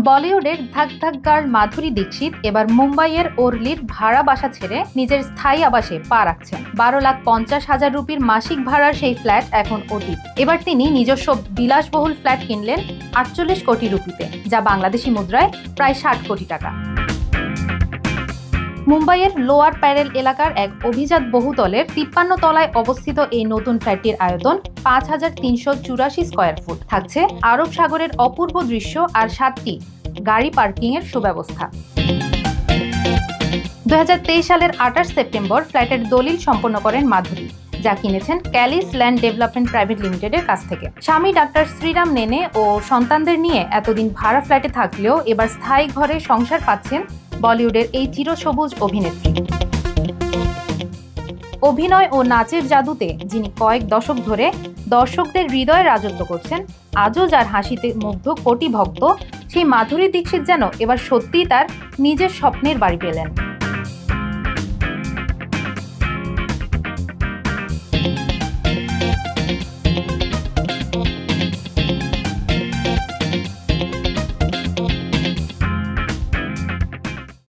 বলিউডের ধাক ধাক গার্ল মাধুরী দীক্ষিত এবার মুম্বাইয়ের ওরলির ভাড়া বাসা ছেড়ে নিজের স্থায়ী আবাসে পা রাখছেন। 12,50,000 রুপির মাসিক ভাড়ার সেই ফ্ল্যাট এখন অতীত। এবার তিনি নিজস্ব বিলাসবহুল ফ্ল্যাট কিনলেন 48 কোটি রুপিতে, যা বাংলাদেশি মুদ্রায় প্রায় 60 কোটি টাকা। মুম্বাইয়ের লোয়ার প্যারেল এলাকার এক অভিজাত বহুতলের 53 তলায় অবস্থিত এই নতুন ফ্ল্যাটটির আয়তন 5,384 স্কয়ার ফুট। থাকছে আরব সাগরের অপূর্ব দৃশ্য আর 7টি গাড়ি পার্কিংয়ের সুব্যবস্থা। 2023 সালের 28 সেপ্টেম্বর ফ্ল্যাটের দলিল সম্পন্ন করেন মাধুরী, যা কিনেছেন ক্যালিস ল্যান্ড ডেভেলপমেন্ট প্রাইভেট লিমিটেডের কাছ থেকে। স্বামী ডাক্তার শ্রীরাম নেনে ও সন্তানদের নিয়ে এতদিন ভাড়া ফ্ল্যাটে থাকলেও এবার স্থায়ী ঘরে সংসার পাচ্ছেন বলিউডের এই চিরসবুজ অভিনেত্রী। অভিনয় ও নাচের জাদুতে যিনি কয়েক দশক ধরে দর্শকদের হৃদয়ে রাজত্ব করছেন, আজও যার হাসিতে মুগ্ধ কোটি ভক্ত, সেই মাধুরী দীক্ষিত যেন এবার সত্যিই তার নিজের স্বপ্নের বাড়ি পেলেন।